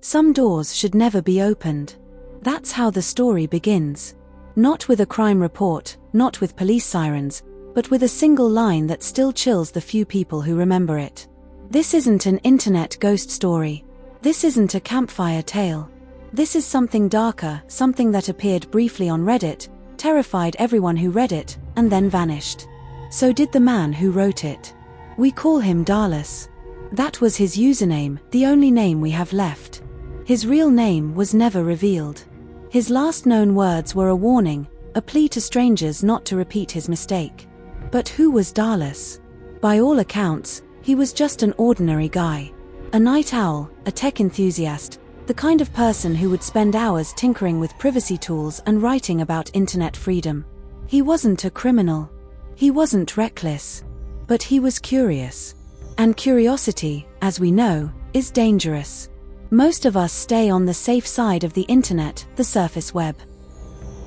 Some doors should never be opened. That's how the story begins. Not with a crime report, not with police sirens, but with a single line that still chills the few people who remember it. This isn't an internet ghost story. This isn't a campfire tale. This is something darker, something that appeared briefly on Reddit, terrified everyone who read it, and then vanished. So did the man who wrote it. We call him Darlus. That was his username, the only name we have left. His real name was never revealed. His last known words were a warning, a plea to strangers not to repeat his mistake. But who was Darlus? By all accounts, he was just an ordinary guy. A night owl, a tech enthusiast, the kind of person who would spend hours tinkering with privacy tools and writing about internet freedom. He wasn't a criminal. He wasn't reckless. But he was curious. And curiosity, as we know, is dangerous. Most of us stay on the safe side of the internet, the surface web.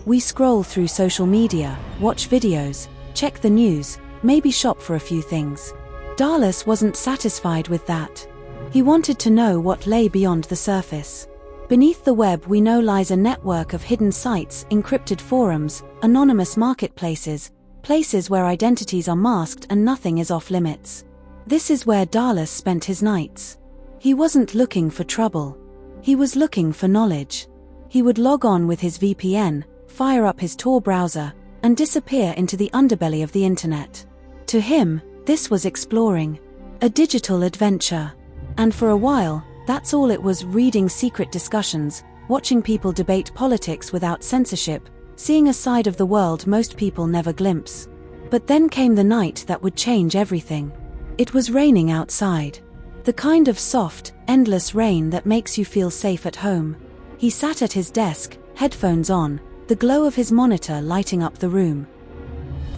We scroll through social media, watch videos, check the news, maybe shop for a few things. Darlus wasn't satisfied with that. He wanted to know what lay beyond the surface. Beneath the web we know lies a network of hidden sites, encrypted forums, anonymous marketplaces, places where identities are masked and nothing is off limits. This is where Darlus spent his nights. He wasn't looking for trouble. He was looking for knowledge. He would log on with his VPN, fire up his Tor browser, and disappear into the underbelly of the internet. To him, this was exploring. A digital adventure. And for a while, that's all it was: reading secret discussions, watching people debate politics without censorship, seeing a side of the world most people never glimpse. But then came the night that would change everything. It was raining outside. The kind of soft, endless rain that makes you feel safe at home. He sat at his desk, headphones on, the glow of his monitor lighting up the room.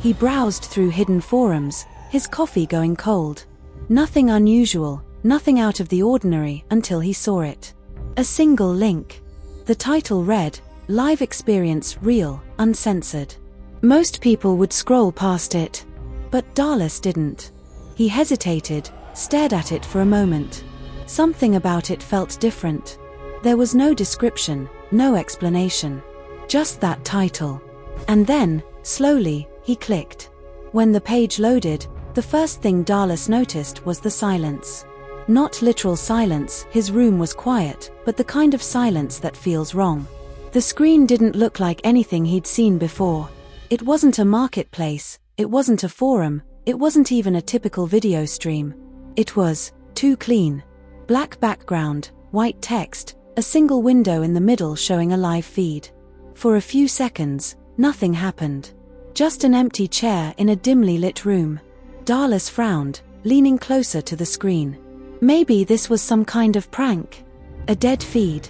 He browsed through hidden forums, his coffee going cold. Nothing unusual, nothing out of the ordinary until he saw it. A single link. The title read, "Live Experience Real, Uncensored." Most people would scroll past it. But Darlus didn't. He hesitated, stared at it for a moment. Something about it felt different. There was no description, no explanation. Just that title. And then, slowly, he clicked. When the page loaded, the first thing Darlus noticed was the silence. Not literal silence, his room was quiet, but the kind of silence that feels wrong. The screen didn't look like anything he'd seen before. It wasn't a marketplace, it wasn't a forum, it wasn't even a typical video stream. It was too clean. Black background, white text, a single window in the middle showing a live feed. For a few seconds, nothing happened. Just an empty chair in a dimly lit room. Darlus frowned, leaning closer to the screen. Maybe this was some kind of prank. A dead feed.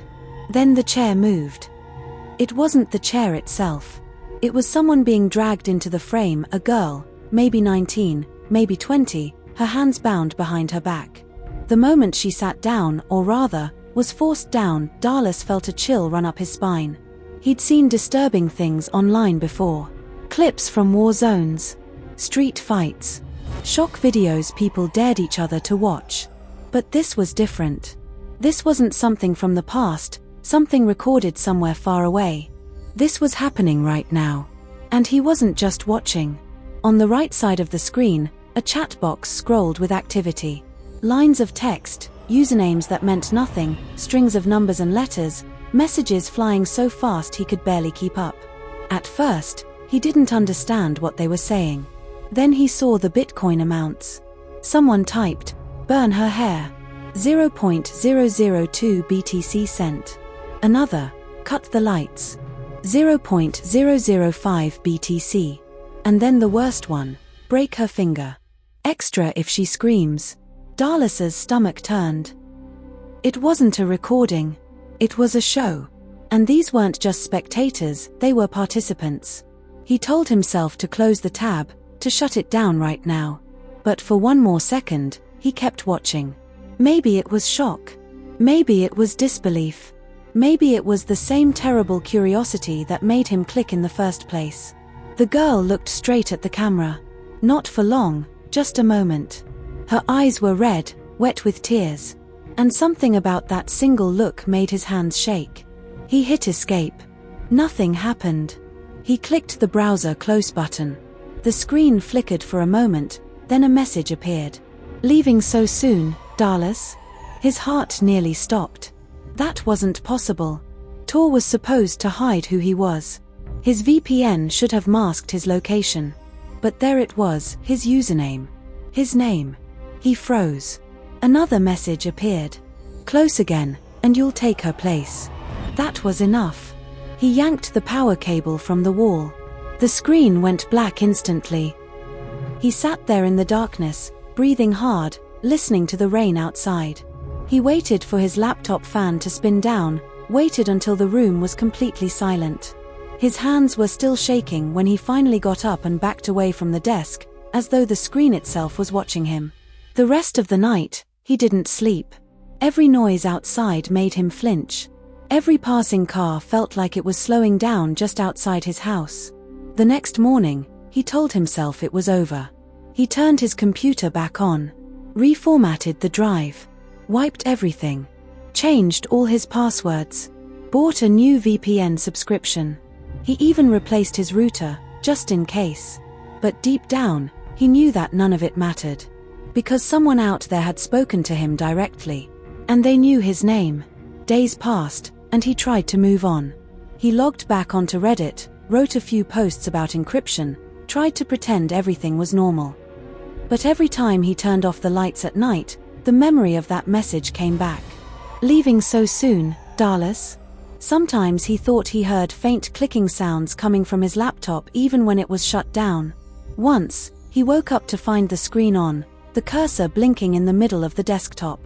Then the chair moved. It wasn't the chair itself. It was someone being dragged into the frame, a girl, maybe 19, maybe 20, her hands bound behind her back. The moment she sat down, or rather, was forced down, Darlus felt a chill run up his spine. He'd seen disturbing things online before. Clips from war zones, street fights, shock videos people dared each other to watch. But this was different. This wasn't something from the past, something recorded somewhere far away. This was happening right now. And he wasn't just watching. On the right side of the screen, a chat box scrolled with activity. Lines of text, usernames that meant nothing, strings of numbers and letters, messages flying so fast he could barely keep up. At first, he didn't understand what they were saying. Then he saw the Bitcoin amounts. Someone typed, "Burn her hair. 0.002 BTC cent." Another, "Cut the lights. 0.005 BTC. And then the worst one, "Break her finger. Extra if she screams." Darlus's stomach turned. It wasn't a recording. It was a show. And these weren't just spectators, they were participants. He told himself to close the tab, to shut it down right now. But for one more second, he kept watching. Maybe it was shock. Maybe it was disbelief. Maybe it was the same terrible curiosity that made him click in the first place. The girl looked straight at the camera. Not for long, just a moment. Her eyes were red, wet with tears. And something about that single look made his hands shake. He hit escape. Nothing happened. He clicked the browser close button. The screen flickered for a moment, then a message appeared. "Leaving so soon, Darlus?" His heart nearly stopped. That wasn't possible. Tor was supposed to hide who he was. His VPN should have masked his location. But there it was, his username. His name. He froze. Another message appeared. "Close again, and you'll take her place." That was enough. He yanked the power cable from the wall. The screen went black instantly. He sat there in the darkness, breathing hard, listening to the rain outside. He waited for his laptop fan to spin down, waited until the room was completely silent. His hands were still shaking when he finally got up and backed away from the desk, as though the screen itself was watching him. The rest of the night, he didn't sleep. Every noise outside made him flinch. Every passing car felt like it was slowing down just outside his house. The next morning, he told himself it was over. He turned his computer back on, reformatted the drive, wiped everything, changed all his passwords, bought a new VPN subscription. He even replaced his router, just in case. But deep down, he knew that none of it mattered. Because someone out there had spoken to him directly. And they knew his name. Days passed, and he tried to move on. He logged back onto Reddit, wrote a few posts about encryption, tried to pretend everything was normal. But every time he turned off the lights at night, the memory of that message came back. "Leaving so soon, Darlus?" Sometimes he thought he heard faint clicking sounds coming from his laptop even when it was shut down. Once, he woke up to find the screen on, the cursor blinking in the middle of the desktop.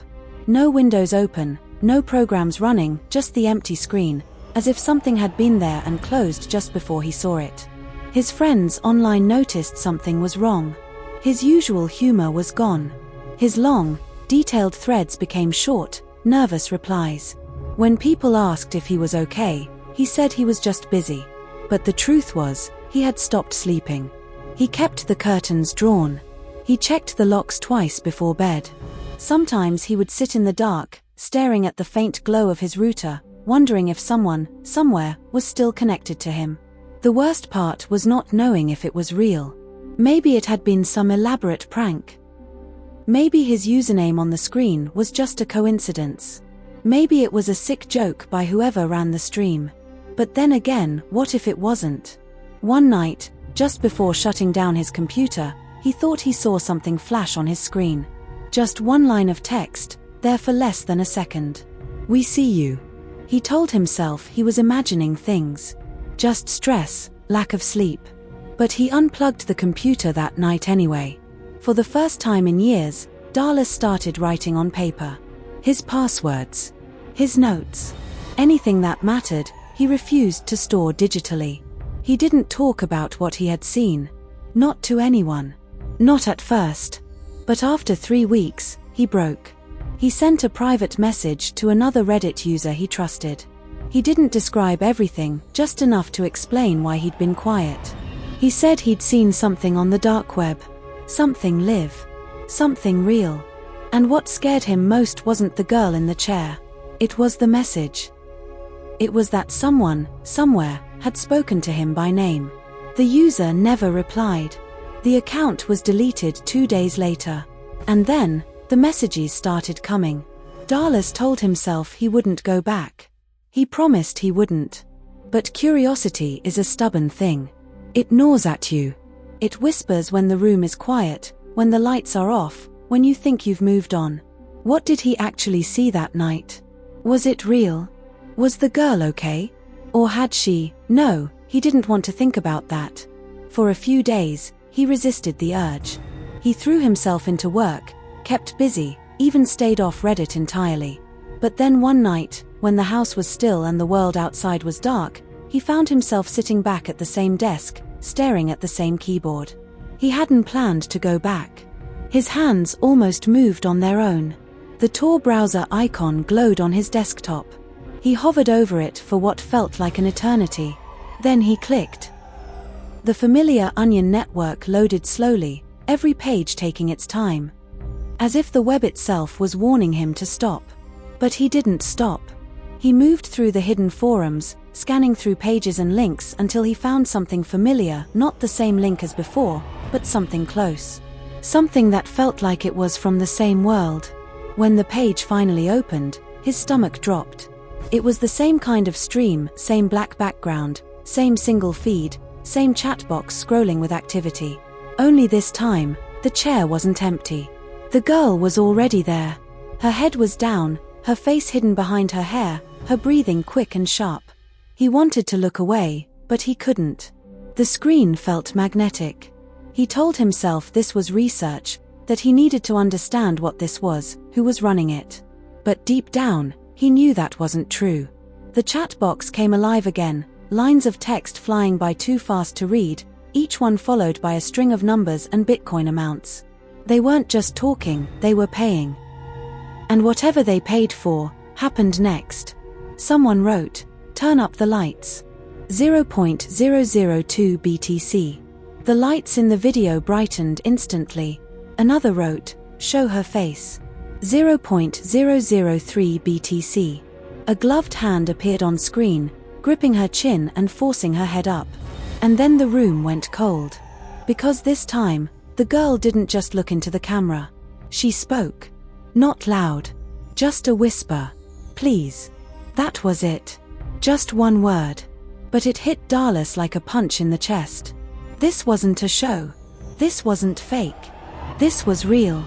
No windows open, no programs running, just the empty screen, as if something had been there and closed just before he saw it. His friends online noticed something was wrong. His usual humor was gone. His long, detailed threads became short, nervous replies. When people asked if he was okay, he said he was just busy. But the truth was, he had stopped sleeping. He kept the curtains drawn. He checked the locks twice before bed. Sometimes he would sit in the dark, staring at the faint glow of his router, wondering if someone, somewhere, was still connected to him. The worst part was not knowing if it was real. Maybe it had been some elaborate prank. Maybe his username on the screen was just a coincidence. Maybe it was a sick joke by whoever ran the stream. But then again, what if it wasn't? One night, just before shutting down his computer, he thought he saw something flash on his screen. Just one line of text, there for less than a second. "We see you." He told himself he was imagining things. Just stress, lack of sleep. But he unplugged the computer that night anyway. For the first time in years, Darlus started writing on paper. His passwords. His notes. Anything that mattered, he refused to store digitally. He didn't talk about what he had seen. Not to anyone. Not at first. But after 3 weeks, he broke. He sent a private message to another Reddit user he trusted. He didn't describe everything, just enough to explain why he'd been quiet. He said he'd seen something on the dark web. Something live. Something real. And what scared him most wasn't the girl in the chair. It was the message. It was that someone, somewhere, had spoken to him by name. The user never replied. The account was deleted 2 days later. And then, the messages started coming. Darlus told himself he wouldn't go back. He promised he wouldn't. But curiosity is a stubborn thing. It gnaws at you. It whispers when the room is quiet, when the lights are off, when you think you've moved on. What did he actually see that night? Was it real? Was the girl okay? Or had she? No, he didn't want to think about that. For a few days, he resisted the urge. He threw himself into work, kept busy, even stayed off Reddit entirely. But then one night, when the house was still and the world outside was dark, he found himself sitting back at the same desk, staring at the same keyboard. He hadn't planned to go back. His hands almost moved on their own. The Tor browser icon glowed on his desktop. He hovered over it for what felt like an eternity. Then he clicked. The familiar onion network loaded slowly, every page taking its time. As if the web itself was warning him to stop. But he didn't stop. He moved through the hidden forums, scanning through pages and links until he found something familiar, not the same link as before, but something close. Something that felt like it was from the same world. When the page finally opened, his stomach dropped. It was the same kind of stream, same black background, same single feed, same chat box scrolling with activity. Only this time, the chair wasn't empty. The girl was already there. Her head was down, her face hidden behind her hair, her breathing quick and sharp. He wanted to look away, but he couldn't. The screen felt magnetic. He told himself this was research, that he needed to understand what this was, who was running it. But deep down, he knew that wasn't true. The chat box came alive again, lines of text flying by too fast to read, each one followed by a string of numbers and Bitcoin amounts. They weren't just talking, they were paying. And whatever they paid for, happened next. Someone wrote, "Turn up the lights." 0.002 BTC. The lights in the video brightened instantly. Another wrote, "Show her face." 0.003 BTC. A gloved hand appeared on screen, gripping her chin and forcing her head up. And then the room went cold. Because this time, the girl didn't just look into the camera. She spoke. Not loud. Just a whisper. "Please." That was it. Just one word. But it hit Darlus like a punch in the chest. This wasn't a show. This wasn't fake. This was real.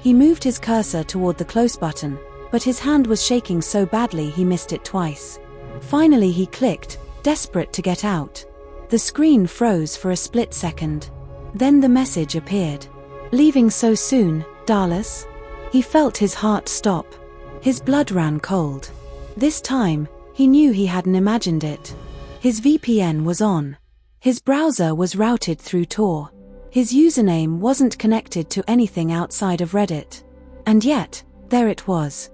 He moved his cursor toward the close button, but his hand was shaking so badly he missed it twice. Finally he clicked, desperate to get out. The screen froze for a split second. Then the message appeared. "Leaving so soon, Darlus?" He felt his heart stop. His blood ran cold. This time, he knew he hadn't imagined it. His VPN was on. His browser was routed through Tor. His username wasn't connected to anything outside of Reddit. And yet, there it was.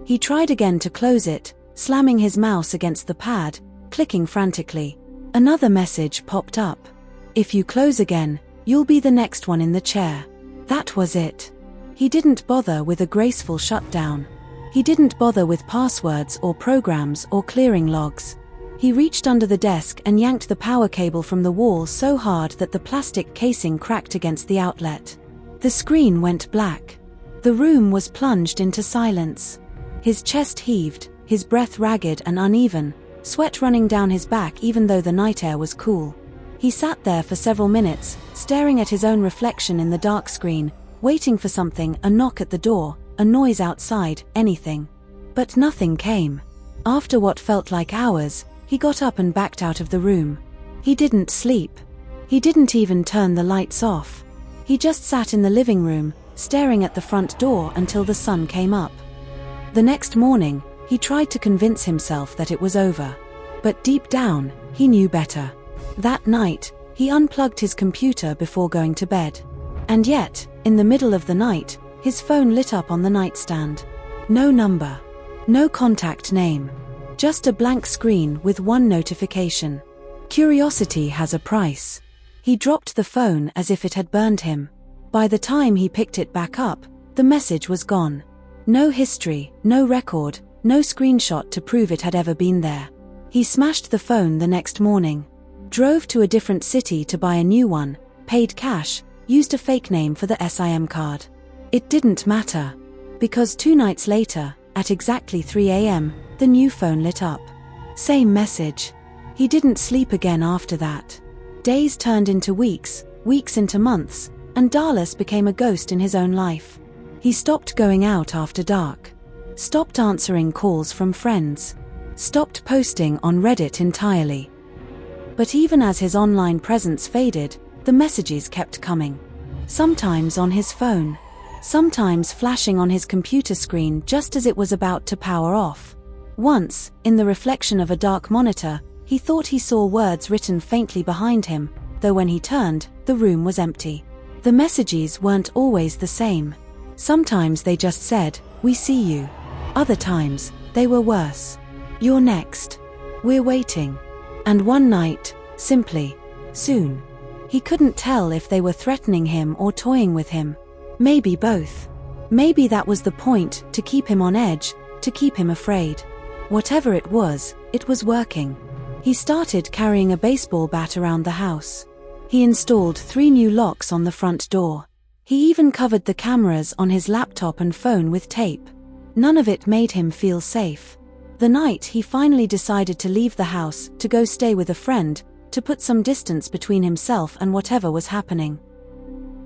He tried again to close it, slamming his mouse against the pad, clicking frantically. Another message popped up. "If you close again, you'll be the next one in the chair." That was it. He didn't bother with a graceful shutdown. He didn't bother with passwords or programs or clearing logs. He reached under the desk and yanked the power cable from the wall so hard that the plastic casing cracked against the outlet. The screen went black. The room was plunged into silence. His chest heaved, his breath ragged and uneven, sweat running down his back even though the night air was cool. He sat there for several minutes, staring at his own reflection in the dark screen, waiting for something, a knock at the door, a noise outside, anything. But nothing came. After what felt like hours, he got up and backed out of the room. He didn't sleep. He didn't even turn the lights off. He just sat in the living room, staring at the front door until the sun came up. The next morning, he tried to convince himself that it was over. But deep down, he knew better. That night, he unplugged his computer before going to bed. And yet, in the middle of the night, his phone lit up on the nightstand. No number. No contact name. Just a blank screen with one notification. Curiosity has a price. He dropped the phone as if it had burned him. By the time he picked it back up, the message was gone. No history, no record, no screenshot to prove it had ever been there. He smashed the phone the next morning. Drove to a different city to buy a new one, paid cash, used a fake name for the SIM card. It didn't matter. Because 2 nights later, at exactly 3 a.m., the new phone lit up. Same message. He didn't sleep again after that. Days turned into weeks, weeks into months, and Darlus became a ghost in his own life. He stopped going out after dark. Stopped answering calls from friends. Stopped posting on Reddit entirely. But even as his online presence faded, the messages kept coming. Sometimes on his phone. Sometimes flashing on his computer screen just as it was about to power off. Once, in the reflection of a dark monitor, he thought he saw words written faintly behind him, though when he turned, the room was empty. The messages weren't always the same. Sometimes they just said, "We see you." Other times, they were worse. "You're next. We're waiting." And one night, simply, "Soon." He couldn't tell if they were threatening him or toying with him. Maybe both. Maybe that was the point, to keep him on edge, to keep him afraid. Whatever it was working. He started carrying a baseball bat around the house. He installed 3 new locks on the front door. He even covered the cameras on his laptop and phone with tape. None of it made him feel safe. The night he finally decided to leave the house, to go stay with a friend, to put some distance between himself and whatever was happening,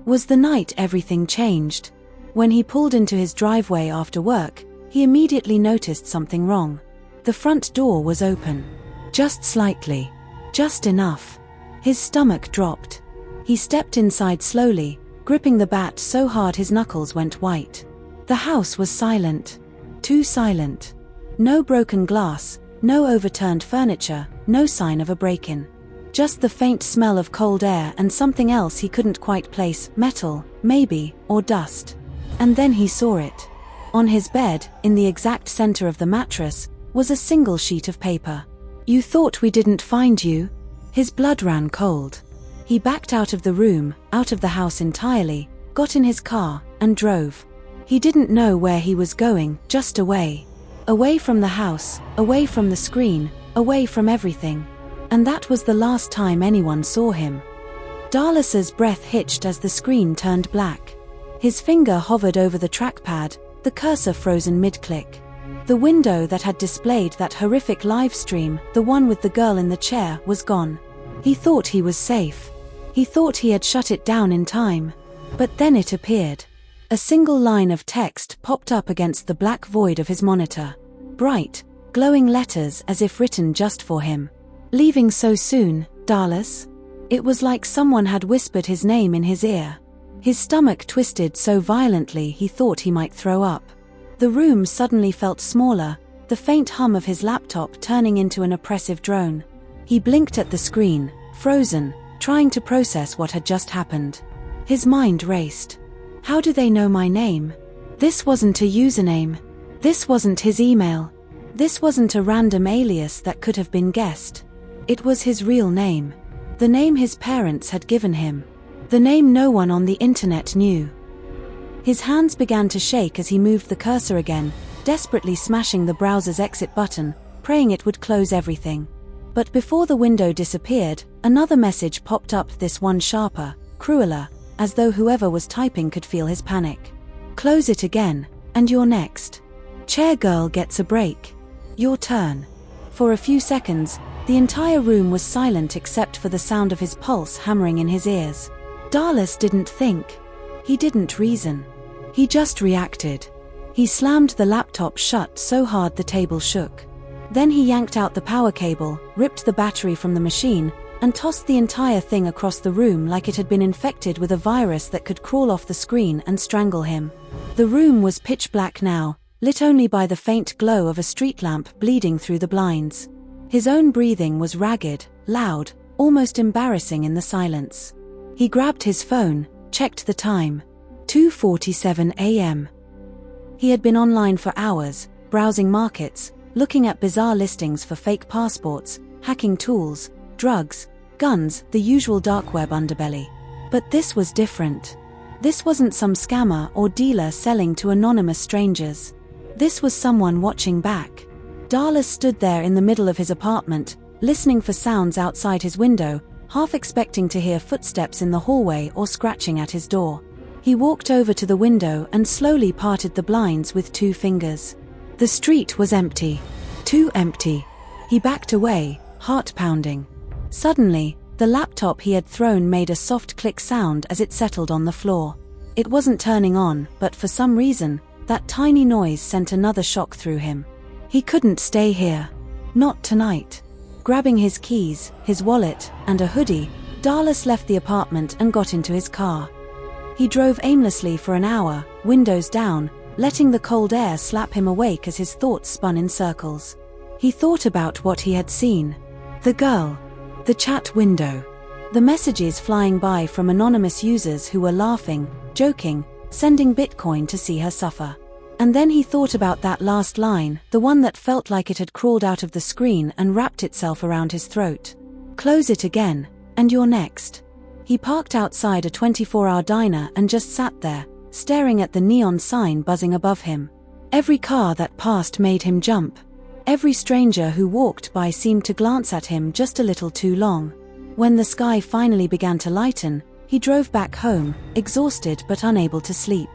was the night everything changed. When he pulled into his driveway after work, he immediately noticed something wrong. The front door was open. Just slightly. Just enough. His stomach dropped. He stepped inside slowly, gripping the bat so hard his knuckles went white. The house was silent. Too silent. No broken glass, no overturned furniture, no sign of a break-in. Just the faint smell of cold air and something else he couldn't quite place, metal, maybe, or dust. And then he saw it. On his bed, in the exact center of the mattress, was a single sheet of paper. "You thought we didn't find you?" His blood ran cold. He backed out of the room, out of the house entirely, got in his car, and drove. He didn't know where he was going, just away. Away from the house, away from the screen, away from everything. And that was the last time anyone saw him. Darlus's breath hitched as the screen turned black. His finger hovered over the trackpad, the cursor frozen mid-click. The window that had displayed that horrific live stream, the one with the girl in the chair, was gone. He thought he was safe. He thought he had shut it down in time. But then it appeared. A single line of text popped up against the black void of his monitor. Bright, glowing letters as if written just for him. "Leaving so soon, Darlus?" It was like someone had whispered his name in his ear. His stomach twisted so violently he thought he might throw up. The room suddenly felt smaller, the faint hum of his laptop turning into an oppressive drone. He blinked at the screen, frozen, trying to process what had just happened. His mind raced. How do they know my name? This wasn't a username. This wasn't his email. This wasn't a random alias that could have been guessed. It was his real name. The name his parents had given him. The name no one on the internet knew. His hands began to shake as he moved the cursor again, desperately smashing the browser's exit button, praying it would close everything. But before the window disappeared, another message popped up, this one sharper, crueler, as though whoever was typing could feel his panic. "Close it again, and you're next. Chair girl gets a break. Your turn." For a few seconds, the entire room was silent except for the sound of his pulse hammering in his ears. Darlus didn't think. He didn't reason. He just reacted. He slammed the laptop shut so hard the table shook. Then he yanked out the power cable, ripped the battery from the machine, and tossed the entire thing across the room like it had been infected with a virus that could crawl off the screen and strangle him. The room was pitch black now, lit only by the faint glow of a street lamp bleeding through the blinds. His own breathing was ragged, loud, almost embarrassing in the silence. He grabbed his phone, checked the time. 2:47 a.m. He had been online for hours, browsing markets, looking at bizarre listings for fake passports, hacking tools, drugs, guns, the usual dark web underbelly. But this was different. This wasn't some scammer or dealer selling to anonymous strangers. This was someone watching back. Darlus stood there in the middle of his apartment, listening for sounds outside his window, half expecting to hear footsteps in the hallway or scratching at his door. He walked over to the window and slowly parted the blinds with 2 fingers. The street was empty. Too empty. He backed away, heart pounding. Suddenly, the laptop he had thrown made a soft click sound as it settled on the floor. It wasn't turning on, but for some reason, that tiny noise sent another shock through him. He couldn't stay here. Not tonight. Grabbing his keys, his wallet, and a hoodie, Darlus left the apartment and got into his car. He drove aimlessly for an hour, windows down, letting the cold air slap him awake as his thoughts spun in circles. He thought about what he had seen. The girl. The chat window. The messages flying by from anonymous users who were laughing, joking, sending Bitcoin to see her suffer. And then he thought about that last line, the one that felt like it had crawled out of the screen and wrapped itself around his throat. "Close it again, and you're next." He parked outside a 24-hour diner and just sat there, staring at the neon sign buzzing above him. Every car that passed made him jump. Every stranger who walked by seemed to glance at him just a little too long. When the sky finally began to lighten, he drove back home, exhausted but unable to sleep.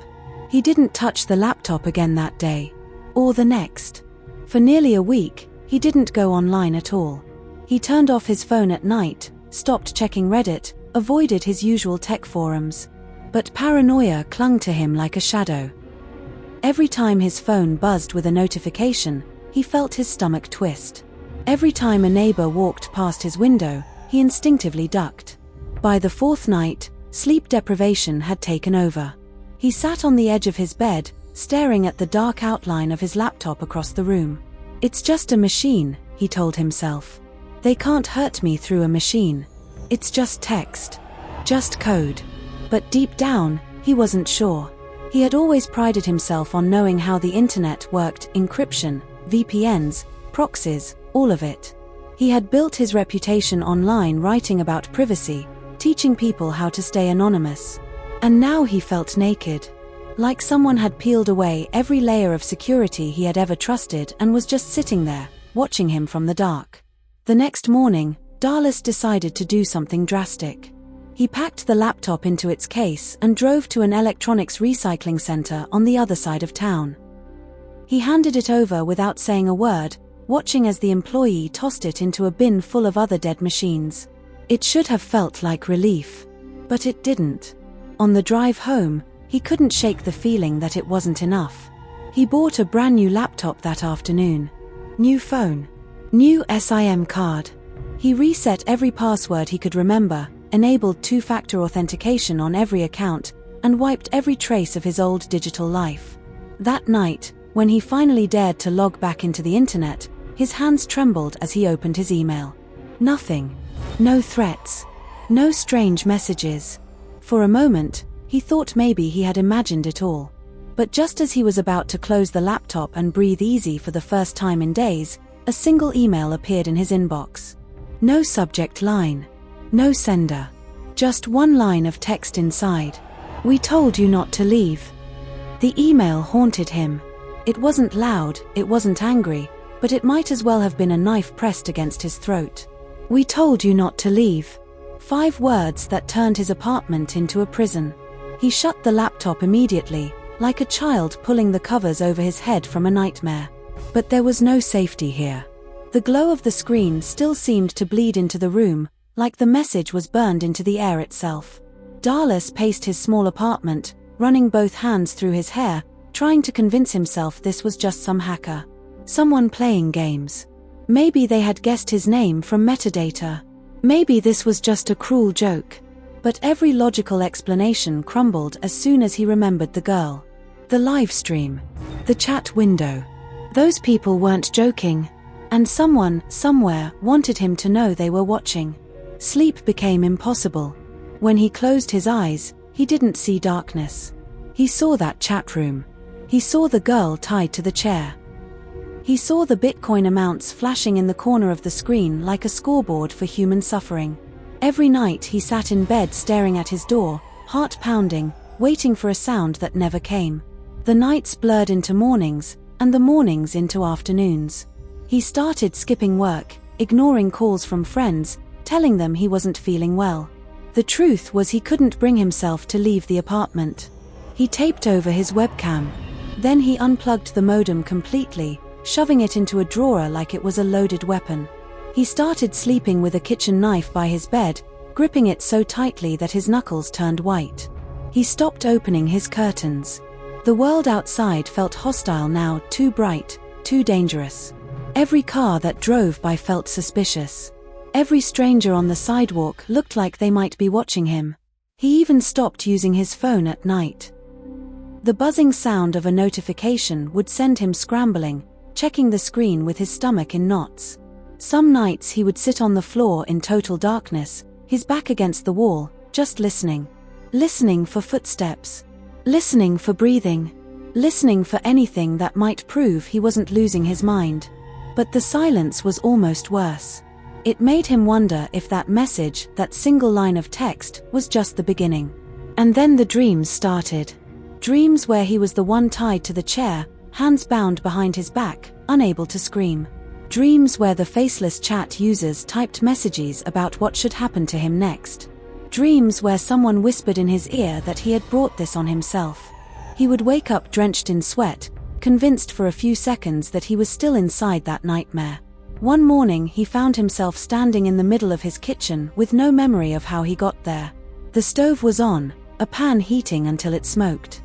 He didn't touch the laptop again that day. Or the next. For nearly a week, he didn't go online at all. He turned off his phone at night, stopped checking Reddit, avoided his usual tech forums. But paranoia clung to him like a shadow. Every time his phone buzzed with a notification, he felt his stomach twist. Every time a neighbor walked past his window, he instinctively ducked. By the fourth night, sleep deprivation had taken over. He sat on the edge of his bed, staring at the dark outline of his laptop across the room. "It's just a machine," he told himself. "They can't hurt me through a machine. It's just text. Just code." But deep down, he wasn't sure. He had always prided himself on knowing how the internet worked: encryption, VPNs, proxies, all of it. He had built his reputation online writing about privacy, teaching people how to stay anonymous. And now he felt naked. Like someone had peeled away every layer of security he had ever trusted and was just sitting there, watching him from the dark. The next morning, Darlus decided to do something drastic. He packed the laptop into its case and drove to an electronics recycling center on the other side of town. He handed it over without saying a word, watching as the employee tossed it into a bin full of other dead machines. It should have felt like relief. But it didn't. On the drive home, he couldn't shake the feeling that it wasn't enough. He bought a brand new laptop that afternoon. New phone. New SIM card. He reset every password he could remember, enabled two-factor authentication on every account, and wiped every trace of his old digital life. That night, when he finally dared to log back into the internet, his hands trembled as he opened his email. Nothing. No threats. No strange messages. For a moment, he thought maybe he had imagined it all. But just as he was about to close the laptop and breathe easy for the first time in days, a single email appeared in his inbox. No subject line. No sender. Just one line of text inside. "We told you not to leave." The email haunted him. It wasn't loud, it wasn't angry, but it might as well have been a knife pressed against his throat. "We told you not to leave." 5 words that turned his apartment into a prison. He shut the laptop immediately, like a child pulling the covers over his head from a nightmare. But there was no safety here. The glow of the screen still seemed to bleed into the room, like the message was burned into the air itself. Darlus paced his small apartment, running both hands through his hair, trying to convince himself this was just some hacker. Someone playing games. Maybe they had guessed his name from metadata. Maybe this was just a cruel joke. But every logical explanation crumbled as soon as he remembered the girl. The live stream. The chat window. Those people weren't joking. And someone, somewhere, wanted him to know they were watching. Sleep became impossible. When he closed his eyes, he didn't see darkness. He saw that chat room. He saw the girl tied to the chair. He saw the Bitcoin amounts flashing in the corner of the screen like a scoreboard for human suffering. Every night he sat in bed staring at his door, heart pounding, waiting for a sound that never came. The nights blurred into mornings, and the mornings into afternoons. He started skipping work, ignoring calls from friends, telling them he wasn't feeling well. The truth was he couldn't bring himself to leave the apartment. He taped over his webcam. Then he unplugged the modem completely, shoving it into a drawer like it was a loaded weapon. He started sleeping with a kitchen knife by his bed, gripping it so tightly that his knuckles turned white. He stopped opening his curtains. The world outside felt hostile now, too bright, too dangerous. Every car that drove by felt suspicious. Every stranger on the sidewalk looked like they might be watching him. He even stopped using his phone at night. The buzzing sound of a notification would send him scrambling, checking the screen with his stomach in knots. Some nights he would sit on the floor in total darkness, his back against the wall, just listening. Listening for footsteps. Listening for breathing. Listening for anything that might prove he wasn't losing his mind. But the silence was almost worse. It made him wonder if that message, that single line of text, was just the beginning. And then the dreams started. Dreams where he was the one tied to the chair, hands bound behind his back, unable to scream. Dreams where the faceless chat users typed messages about what should happen to him next. Dreams where someone whispered in his ear that he had brought this on himself. He would wake up drenched in sweat, convinced for a few seconds that he was still inside that nightmare. One morning he found himself standing in the middle of his kitchen with no memory of how he got there. The stove was on, a pan heating until it smoked.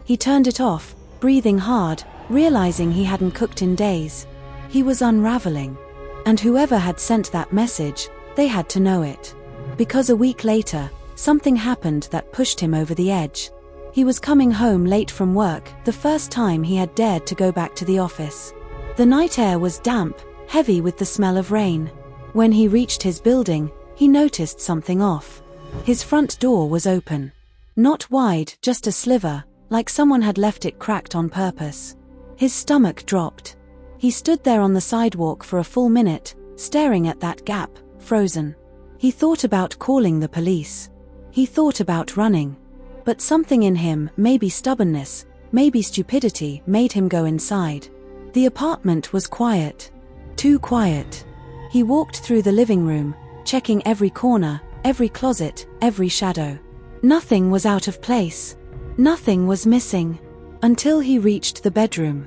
He turned it off, breathing hard, realizing he hadn't cooked in days. He was unraveling. And whoever had sent that message, they had to know it. Because a week later, something happened that pushed him over the edge. He was coming home late from work, the first time he had dared to go back to the office. The night air was damp, heavy with the smell of rain. When he reached his building, he noticed something off. His front door was open. Not wide, just a sliver, like someone had left it cracked on purpose. His stomach dropped. He stood there on the sidewalk for a full minute, staring at that gap, frozen. He thought about calling the police. He thought about running. But something in him, maybe stubbornness, maybe stupidity, made him go inside. The apartment was quiet. Too quiet. He walked through the living room, checking every corner, every closet, every shadow. Nothing was out of place. Nothing was missing. Until he reached the bedroom.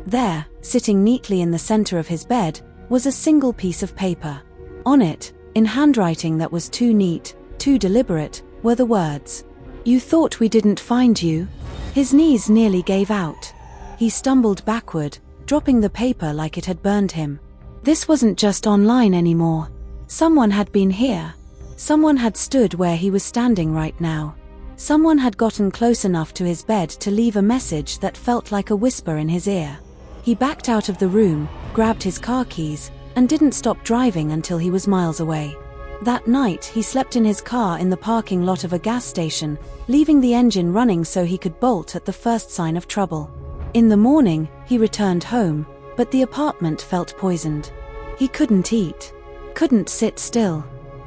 There, sitting neatly in the center of his bed, was a single piece of paper. On it, in handwriting that was too neat, too deliberate, were the words, "You thought we didn't find you?" His knees nearly gave out. He stumbled backward, dropping the paper like it had burned him. This wasn't just online anymore. Someone had been here. Someone had stood where he was standing right now. Someone had gotten close enough to his bed to leave a message that felt like a whisper in his ear. He backed out of the room, grabbed his car keys, and didn't stop driving until he was miles away. That night he slept in his car in the parking lot of a gas station, leaving the engine running so he could bolt at the first sign of trouble. In the morning, he returned home, but the apartment felt poisoned. He couldn't eat. Couldn't sit still.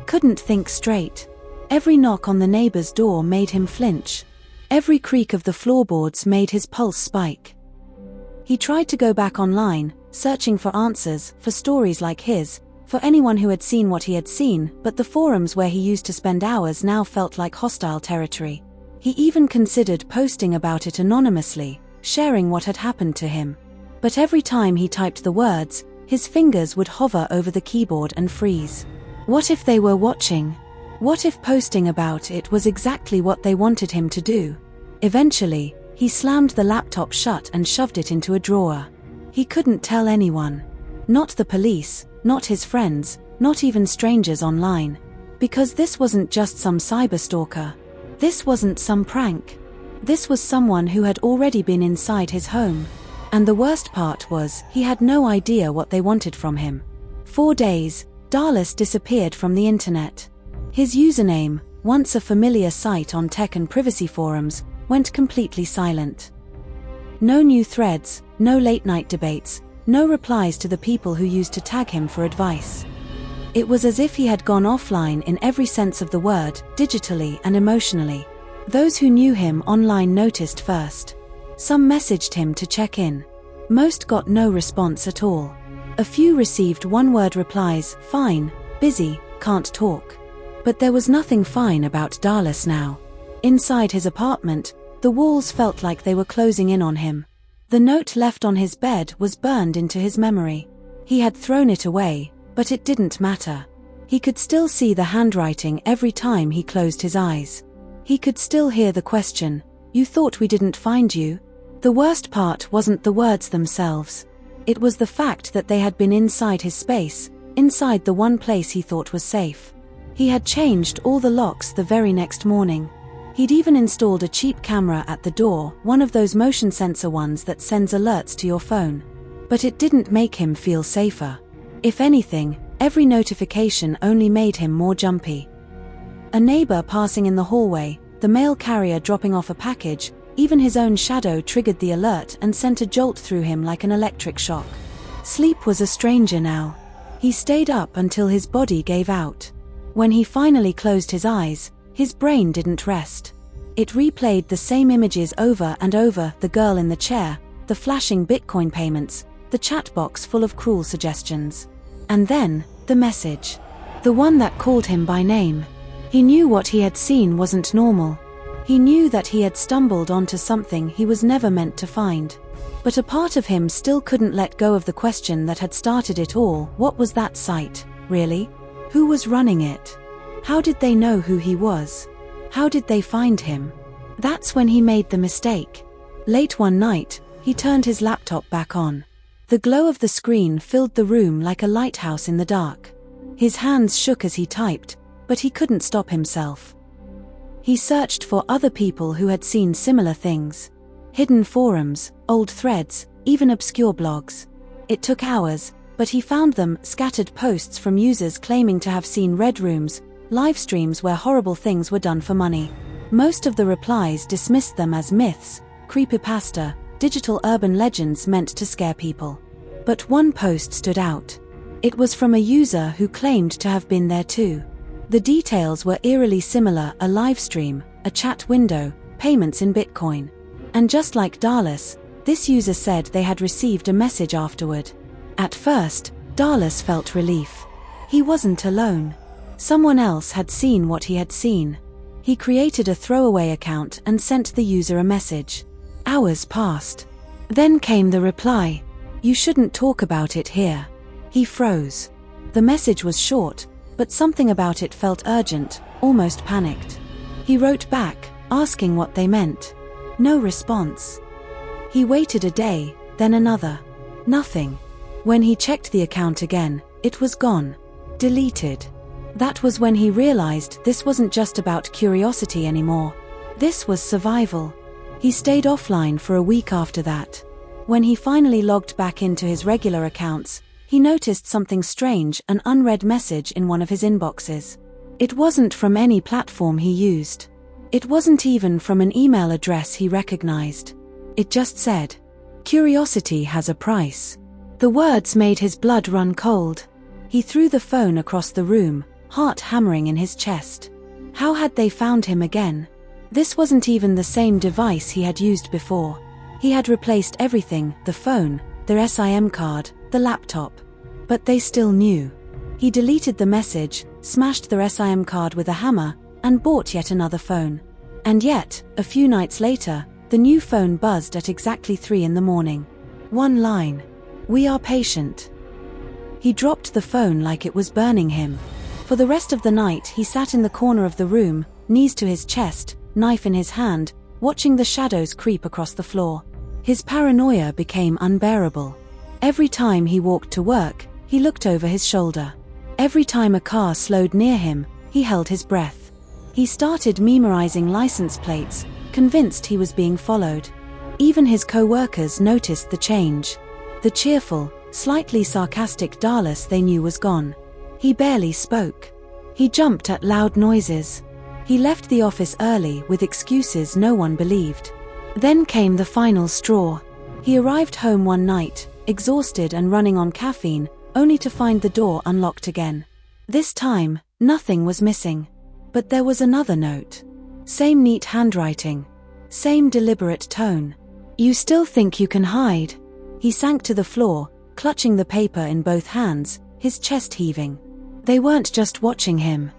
Couldn't think straight. Every knock on the neighbor's door made him flinch. Every creak of the floorboards made his pulse spike. He tried to go back online, searching for answers, for stories like his, for anyone who had seen what he had seen, but the forums where he used to spend hours now felt like hostile territory. He even considered posting about it anonymously, sharing what had happened to him. But every time he typed the words, his fingers would hover over the keyboard and freeze. What if they were watching? What if posting about it was exactly what they wanted him to do? Eventually, he slammed the laptop shut and shoved it into a drawer. He couldn't tell anyone. Not the police, not his friends, not even strangers online. Because this wasn't just some cyberstalker. This wasn't some prank. This was someone who had already been inside his home. And the worst part was, he had no idea what they wanted from him. 4 days, Darlus disappeared from the internet. His username, once a familiar sight on tech and privacy forums, went completely silent. No new threads, no late-night debates, no replies to the people who used to tag him for advice. It was as if he had gone offline in every sense of the word, digitally and emotionally. Those who knew him online noticed first. Some messaged him to check in. Most got no response at all. A few received one-word replies, "Fine, busy, can't talk." But there was nothing fine about Darlus now. Inside his apartment, the walls felt like they were closing in on him. The note left on his bed was burned into his memory. He had thrown it away, but it didn't matter. He could still see the handwriting every time he closed his eyes. He could still hear the question, "You thought we didn't find you?" The worst part wasn't the words themselves. It was the fact that they had been inside his space, inside the one place he thought was safe. He had changed all the locks the very next morning. He'd even installed a cheap camera at the door, one of those motion sensor ones that sends alerts to your phone. But it didn't make him feel safer. If anything, every notification only made him more jumpy. A neighbor passing in the hallway, the mail carrier dropping off a package, even his own shadow triggered the alert and sent a jolt through him like an electric shock. Sleep was a stranger now. He stayed up until his body gave out. When he finally closed his eyes, his brain didn't rest. It replayed the same images over and over, the girl in the chair, the flashing Bitcoin payments, the chat box full of cruel suggestions. And then, the message. The one that called him by name. He knew what he had seen wasn't normal. He knew that he had stumbled onto something he was never meant to find. But a part of him still couldn't let go of the question that had started it all. What was that site, really? Who was running it? How did they know who he was? How did they find him? That's when he made the mistake. Late one night, he turned his laptop back on. The glow of the screen filled the room like a lighthouse in the dark. His hands shook as he typed, but he couldn't stop himself. He searched for other people who had seen similar things. Hidden forums, old threads, even obscure blogs. It took hours, but he found them: scattered posts from users claiming to have seen red rooms, live streams where horrible things were done for money. Most of the replies dismissed them as myths, creepypasta, digital urban legends meant to scare people. But one post stood out. It was from a user who claimed to have been there too. The details were eerily similar: a live stream, a chat window, payments in Bitcoin. And just like Darlus, this user said they had received a message afterward. At first, Darlus felt relief. He wasn't alone. Someone else had seen what he had seen. He created a throwaway account and sent the user a message. Hours passed. Then came the reply: "You shouldn't talk about it here." He froze. The message was short, but something about it felt urgent, almost panicked. He wrote back, asking what they meant. No response. He waited a day, then another. Nothing. When he checked the account again, it was gone. Deleted. That was when he realized this wasn't just about curiosity anymore. This was survival. He stayed offline for a week after that. When he finally logged back into his regular accounts, he noticed something strange: an unread message in one of his inboxes. It wasn't from any platform he used. It wasn't even from an email address he recognized. It just said, "Curiosity has a price." The words made his blood run cold. He threw the phone across the room, heart hammering in his chest. How had they found him again? This wasn't even the same device he had used before. He had replaced everything: the phone, their SIM card, the laptop. But they still knew. He deleted the message, smashed their SIM card with a hammer, and bought yet another phone. And yet, a few nights later, the new phone buzzed at exactly 3 a.m. One line: "We are patient." He dropped the phone like it was burning him. For the rest of the night he sat in the corner of the room, knees to his chest, knife in his hand, watching the shadows creep across the floor. His paranoia became unbearable. Every time he walked to work, he looked over his shoulder. Every time a car slowed near him, he held his breath. He started memorizing license plates, convinced he was being followed. Even his co-workers noticed the change. The cheerful, slightly sarcastic Darlus they knew was gone. He barely spoke. He jumped at loud noises. He left the office early with excuses no one believed. Then came the final straw. He arrived home one night, exhausted and running on caffeine, only to find the door unlocked again. This time, nothing was missing. But there was another note. Same neat handwriting. Same deliberate tone. "You still think you can hide?" He sank to the floor, clutching the paper in both hands, his chest heaving. They weren't just watching him.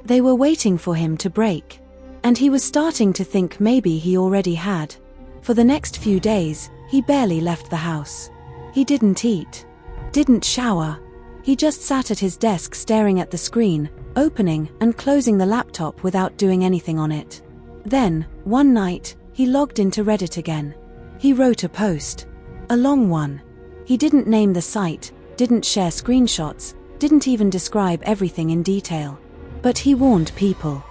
They were waiting for him to break. And he was starting to think maybe he already had. For the next few days, he barely left the house. He didn't eat. Didn't shower. He just sat at his desk staring at the screen, opening and closing the laptop without doing anything on it. Then, one night, he logged into Reddit again. He wrote a post. A long one. He didn't name the site, didn't share screenshots, didn't even describe everything in detail. But he warned people.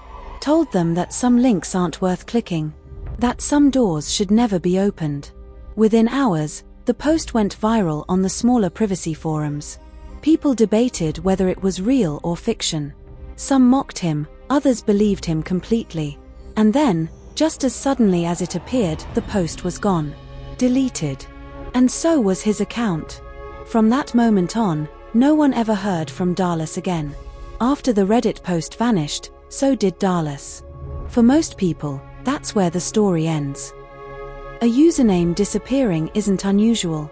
Told them that some links aren't worth clicking. That some doors should never be opened. Within hours, the post went viral on the smaller privacy forums. People debated whether it was real or fiction. Some mocked him, others believed him completely. And then, just as suddenly as it appeared, the post was gone. Deleted. And so was his account. From that moment on, no one ever heard from Darlus again. After the Reddit post vanished, so did Darlus. For most people, that's where the story ends. A username disappearing isn't unusual.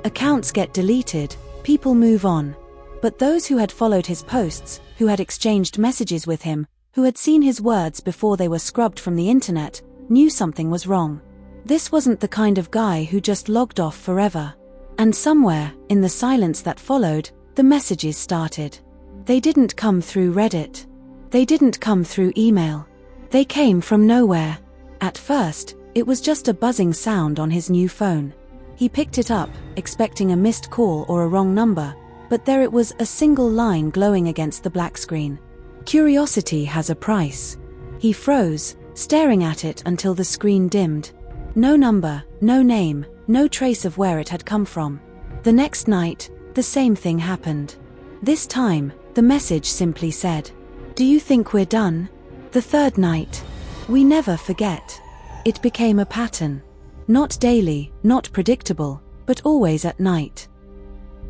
Accounts get deleted, people move on. But those who had followed his posts, who had exchanged messages with him, who had seen his words before they were scrubbed from the internet, knew something was wrong. This wasn't the kind of guy who just logged off forever. And somewhere, in the silence that followed, the messages started. They didn't come through Reddit. They didn't come through email. They came from nowhere. At first, it was just a buzzing sound on his new phone. He picked it up, expecting a missed call or a wrong number, but there it was, a single line glowing against the black screen. Curiosity has a price. He froze, staring at it until the screen dimmed. No number, no name, no trace of where it had come from. The next night, the same thing happened. This time, the message simply said, "Do you think we're done?" The third night. We never forget. It became a pattern. Not daily, not predictable, but always at night.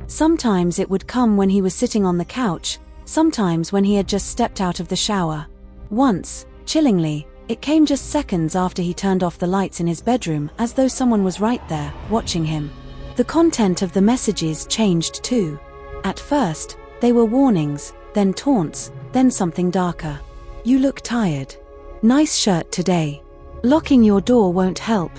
Sometimes it would come when he was sitting on the couch, sometimes when he had just stepped out of the shower. Once, chillingly, it came just seconds after he turned off the lights in his bedroom, as though someone was right there, watching him. The content of the messages changed too. At first, they were warnings, then taunts, then something darker. "You look tired. Nice shirt today. Locking your door won't help."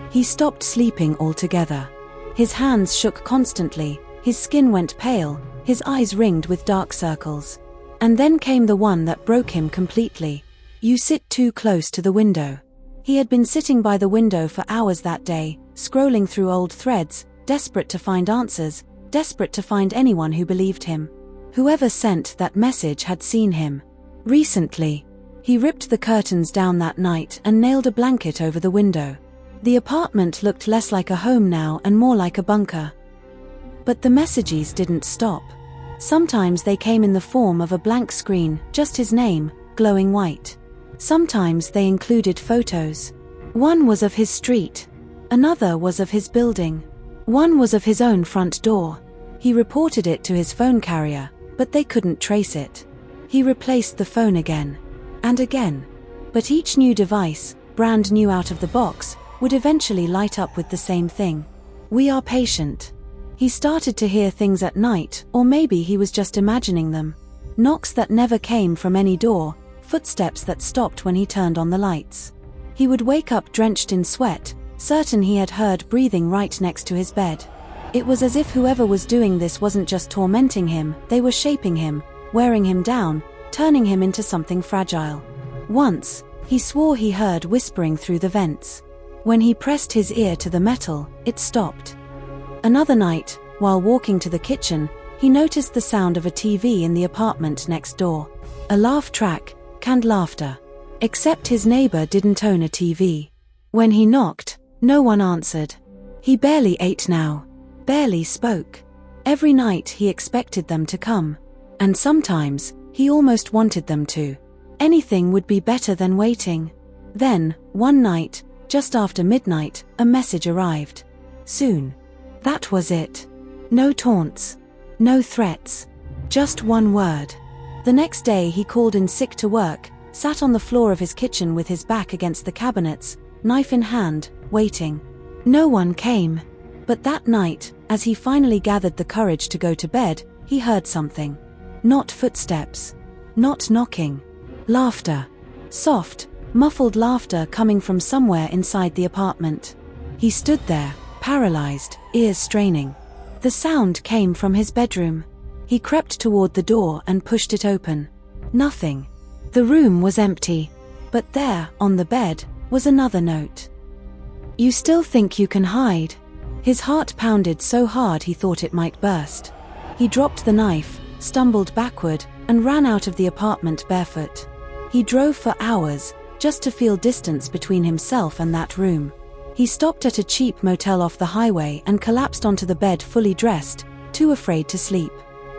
He stopped sleeping altogether. His hands shook constantly, his skin went pale, his eyes ringed with dark circles. And then came the one that broke him completely. "You sit too close to the window." He had been sitting by the window for hours that day, scrolling through old threads, desperate to find answers, desperate to find anyone who believed him. Whoever sent that message had seen him. Recently. He ripped the curtains down that night and nailed a blanket over the window. The apartment looked less like a home now and more like a bunker. But the messages didn't stop. Sometimes they came in the form of a blank screen, just his name, glowing white. Sometimes they included photos. One was of his street. Another was of his building. One was of his own front door. He reported it to his phone carrier, but they couldn't trace it. He replaced the phone again. And again. But each new device, brand new out of the box, would eventually light up with the same thing. "We are patient." He started to hear things at night, or maybe he was just imagining them. Knocks that never came from any door, footsteps that stopped when he turned on the lights. He would wake up drenched in sweat, certain he had heard breathing right next to his bed. It was as if whoever was doing this wasn't just tormenting him, they were shaping him, wearing him down, turning him into something fragile. Once, he swore he heard whispering through the vents. When he pressed his ear to the metal, it stopped. Another night, while walking to the kitchen, he noticed the sound of a TV in the apartment next door. A laugh track, canned laughter. Except his neighbor didn't own a TV. When he knocked, no one answered. He barely ate now. Barely spoke. Every night he expected them to come. And sometimes, he almost wanted them to. Anything would be better than waiting. Then, one night, just after midnight, a message arrived. Soon. That was it. No taunts. No threats. Just one word. The next day he called in sick to work, sat on the floor of his kitchen with his back against the cabinets, knife in hand, waiting. No one came. But that night, as he finally gathered the courage to go to bed, he heard something. Not footsteps. Not knocking. Laughter. Soft, muffled laughter coming from somewhere inside the apartment. He stood there, paralyzed, ears straining. The sound came from his bedroom. He crept toward the door and pushed it open. Nothing. The room was empty. But there, on the bed, was another note. "You still think you can hide?" His heart pounded so hard he thought it might burst. He dropped the knife, stumbled backward, and ran out of the apartment barefoot. He drove for hours, just to feel distance between himself and that room. He stopped at a cheap motel off the highway and collapsed onto the bed fully dressed, too afraid to sleep.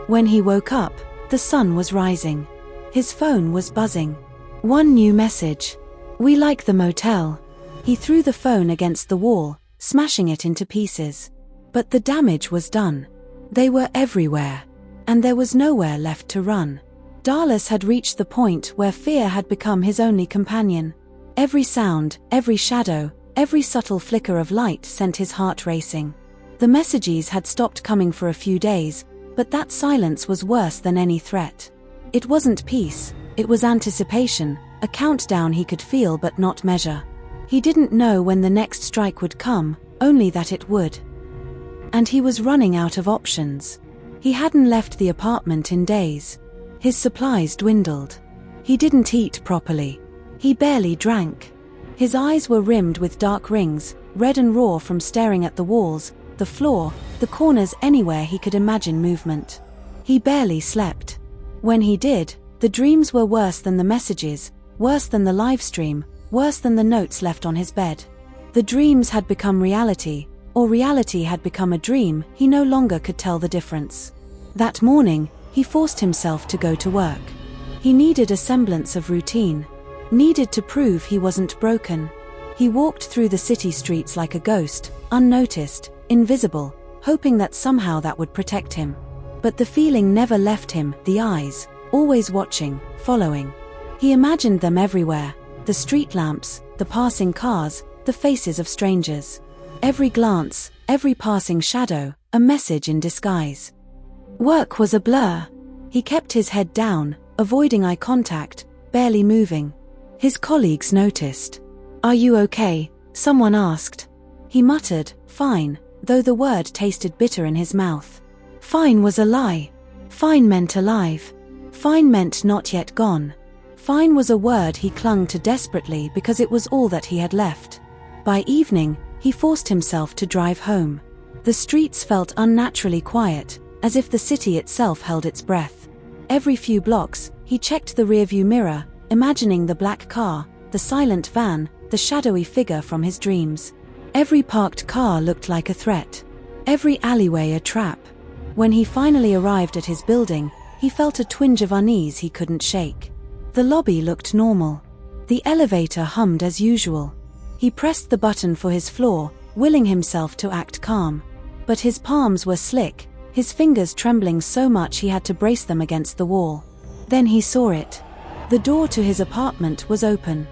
When he woke up, the sun was rising. His phone was buzzing. One new message. "We like the motel." He threw the phone against the wall, smashing it into pieces. But the damage was done. They were everywhere. And there was nowhere left to run. Darlus had reached the point where fear had become his only companion. Every sound, every shadow, Every subtle flicker of light sent his heart racing. The messages had stopped coming for a few days, but that silence was worse than any threat. It wasn't peace, it was anticipation, a countdown he could feel but not measure. He didn't know when the next strike would come, only that it would. And he was running out of options. He hadn't left the apartment in days. His supplies dwindled. He didn't eat properly. He barely drank. His eyes were rimmed with dark rings, red and raw from staring at the walls, the floor, the corners, anywhere he could imagine movement. He barely slept. When he did, the dreams were worse than the messages, worse than the livestream, worse than the notes left on his bed. The dreams had become reality, or reality had become a dream. He no longer could tell the difference. That morning, he forced himself to go to work. He needed a semblance of routine. Needed to prove he wasn't broken. He walked through the city streets like a ghost, unnoticed, invisible, hoping that somehow that would protect him. But the feeling never left him, the eyes, always watching, following. He imagined them everywhere, the street lamps, the passing cars, the faces of strangers. Every glance, every passing shadow, a message in disguise. Work was a blur. He kept his head down, avoiding eye contact, barely moving. His colleagues noticed. "Are you okay?" someone asked. He muttered, "Fine," though the word tasted bitter in his mouth. Fine was a lie. Fine meant alive. Fine meant not yet gone. Fine was a word he clung to desperately because it was all that he had left. By evening, he forced himself to drive home. The streets felt unnaturally quiet, as if the city itself held its breath. Every few blocks, he checked the rearview mirror, imagining the black car, the silent van, the shadowy figure from his dreams. Every parked car looked like a threat. Every alleyway a trap. When he finally arrived at his building, he felt a twinge of unease he couldn't shake. The lobby looked normal. The elevator hummed as usual. He pressed the button for his floor, willing himself to act calm. But his palms were slick, his fingers trembling so much he had to brace them against the wall. Then he saw it. The door to his apartment was open.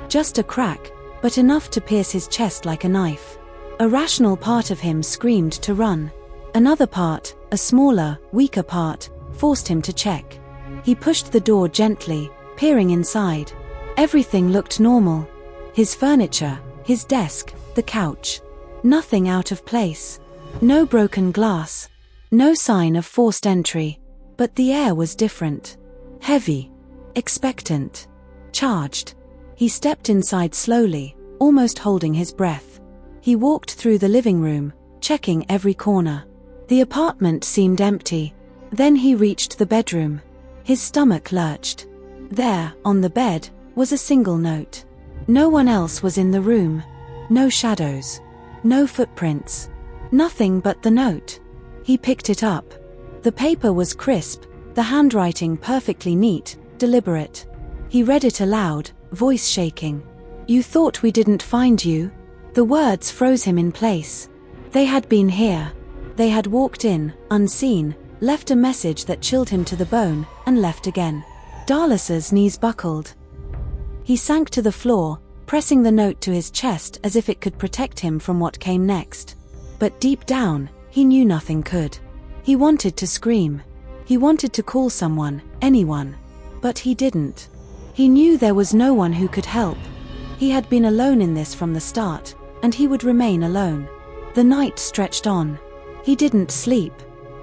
Just a crack, but enough to pierce his chest like a knife. A rational part of him screamed to run. Another part, a smaller, weaker part, forced him to check. He pushed the door gently, peering inside. Everything looked normal. His furniture, his desk, the couch. Nothing out of place. No broken glass. No sign of forced entry. But the air was different. Heavy. Expectant. Charged. He stepped inside slowly, almost holding his breath. He walked through the living room, checking every corner. The apartment seemed empty. Then he reached the bedroom. His stomach lurched. There, on the bed, was a single note. No one else was in the room. No shadows. No footprints. Nothing but the note. He picked it up. The paper was crisp, the handwriting perfectly neat, deliberate. He read it aloud, voice shaking. "You thought we didn't find you?" The words froze him in place. They had been here. They had walked in, unseen, left a message that chilled him to the bone, and left again. Darlus's knees buckled. He sank to the floor, pressing the note to his chest as if it could protect him from what came next. But deep down, he knew nothing could. He wanted to scream. He wanted to call someone, anyone. But he didn't. He knew there was no one who could help. He had been alone in this from the start, and he would remain alone. The night stretched on. He didn't sleep.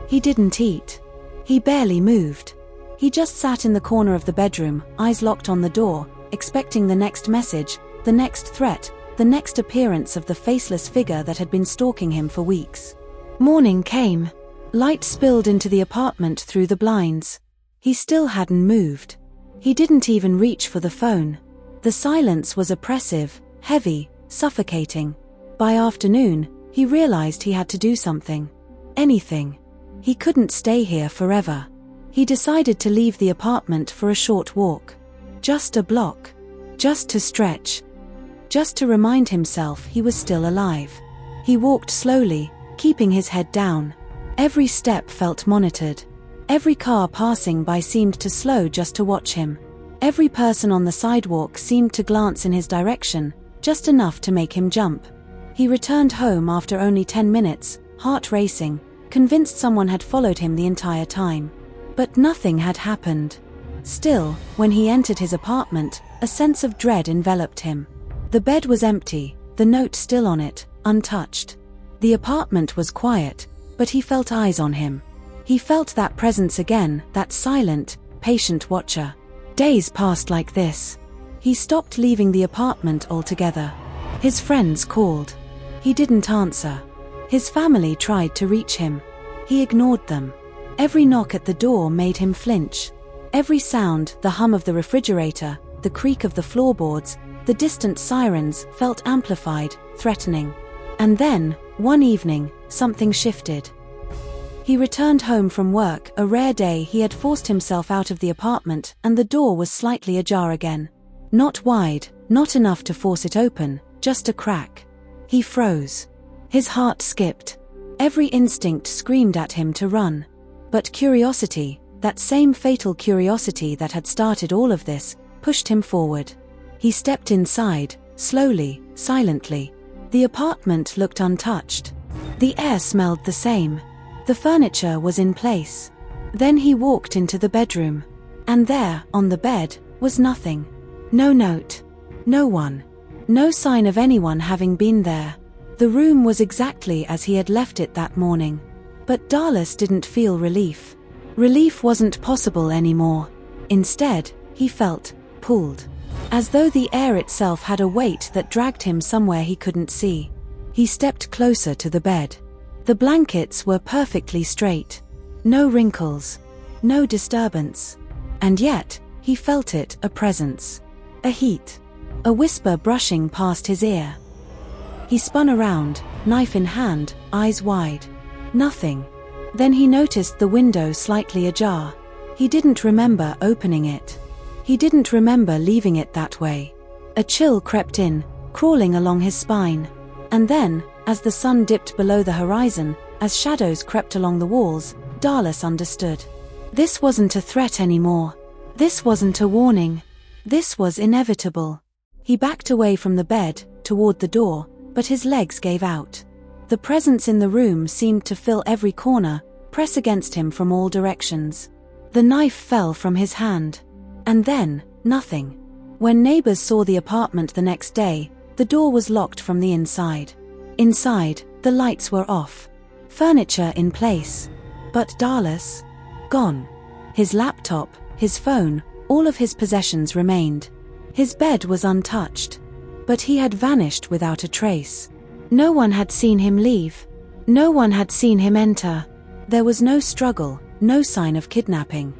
He didn't eat. He barely moved. He just sat in the corner of the bedroom, eyes locked on the door, expecting the next message, the next threat, the next appearance of the faceless figure that had been stalking him for weeks. Morning came. Light spilled into the apartment through the blinds. He still hadn't moved. He didn't even reach for the phone. The silence was oppressive, heavy, suffocating. By afternoon, he realized he had to do something. Anything. He couldn't stay here forever. He decided to leave the apartment for a short walk. Just a block. Just to stretch. Just to remind himself he was still alive. He walked slowly, keeping his head down. Every step felt monitored. Every car passing by seemed to slow just to watch him. Every person on the sidewalk seemed to glance in his direction, just enough to make him jump. He returned home after only 10 minutes, heart racing, convinced someone had followed him the entire time. But nothing had happened. Still, when he entered his apartment, a sense of dread enveloped him. The bed was empty, the note still on it, untouched. The apartment was quiet, but he felt eyes on him. He felt that presence again, that silent, patient watcher. Days passed like this. He stopped leaving the apartment altogether. His friends called. He didn't answer. His family tried to reach him. He ignored them. Every knock at the door made him flinch. Every sound, the hum of the refrigerator, the creak of the floorboards, the distant sirens, felt amplified, threatening. And then, one evening, something shifted. He returned home from work, a rare day. He had forced himself out of the apartment, and the door was slightly ajar again. Not wide, not enough to force it open, just a crack. He froze. His heart skipped. Every instinct screamed at him to run. But curiosity, that same fatal curiosity that had started all of this, pushed him forward. He stepped inside, slowly, silently. The apartment looked untouched. The air smelled the same. The furniture was in place. Then he walked into the bedroom. And there, on the bed, was nothing. No note. No one. No sign of anyone having been there. The room was exactly as he had left it that morning. But Darlus didn't feel relief. Relief wasn't possible anymore. Instead, he felt pulled. As though the air itself had a weight that dragged him somewhere he couldn't see. He stepped closer to the bed. The blankets were perfectly straight. No wrinkles. No disturbance. And yet, he felt it, a presence. A heat. A whisper brushing past his ear. He spun around, knife in hand, eyes wide. Nothing. Then he noticed the window slightly ajar. He didn't remember opening it. He didn't remember leaving it that way. A chill crept in, crawling along his spine. And then, as the sun dipped below the horizon, as shadows crept along the walls, Darlus understood. This wasn't a threat anymore. This wasn't a warning. This was inevitable. He backed away from the bed, toward the door, but his legs gave out. The presence in the room seemed to fill every corner, press against him from all directions. The knife fell from his hand. And then, nothing. When neighbors saw the apartment the next day, the door was locked from the inside. Inside, the lights were off. Furniture in place. But Darlus? Gone. His laptop, his phone, all of his possessions remained. His bed was untouched. But he had vanished without a trace. No one had seen him leave. No one had seen him enter. There was no struggle, no sign of kidnapping.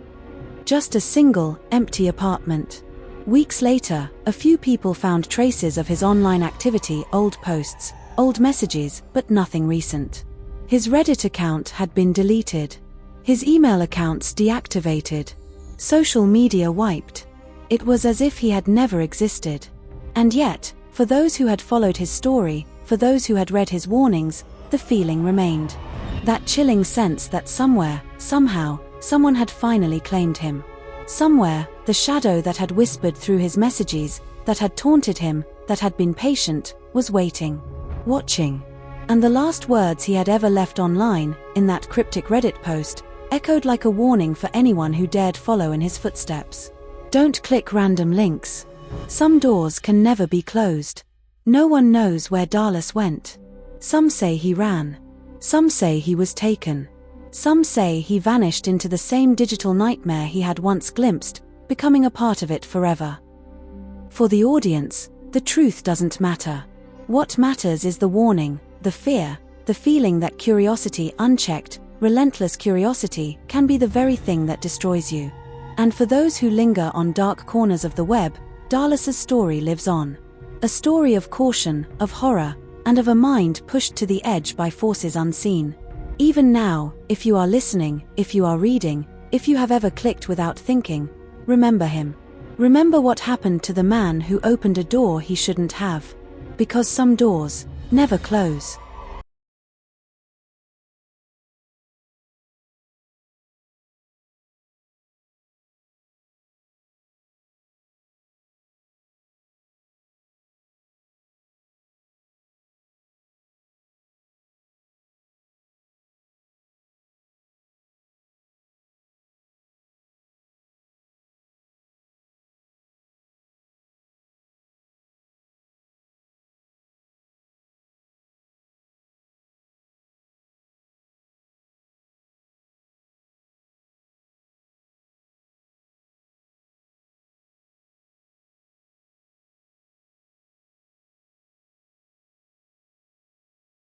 Just a single, empty apartment. Weeks later, a few people found traces of his online activity, old posts, old messages, but nothing recent. His Reddit account had been deleted. His email accounts deactivated. Social media wiped. It was as if he had never existed. And yet, for those who had followed his story, for those who had read his warnings, the feeling remained. That chilling sense that somewhere, somehow, someone had finally claimed him. Somewhere, the shadow that had whispered through his messages, that had taunted him, that had been patient, was waiting. Watching. And the last words he had ever left online, in that cryptic Reddit post, echoed like a warning for anyone who dared follow in his footsteps. Don't click random links. Some doors can never be closed. No one knows where Darlus went. Some say he ran. Some say he was taken. Some say he vanished into the same digital nightmare he had once glimpsed, becoming a part of it forever. For the audience, the truth doesn't matter. What matters is the warning, the fear, the feeling that curiosity, unchecked, relentless curiosity, can be the very thing that destroys you. And for those who linger on dark corners of the web, Darlus's story lives on. A story of caution, of horror, and of a mind pushed to the edge by forces unseen. Even now, if you are listening, if you are reading, if you have ever clicked without thinking, remember him. Remember what happened to the man who opened a door he shouldn't have. Because some doors never close.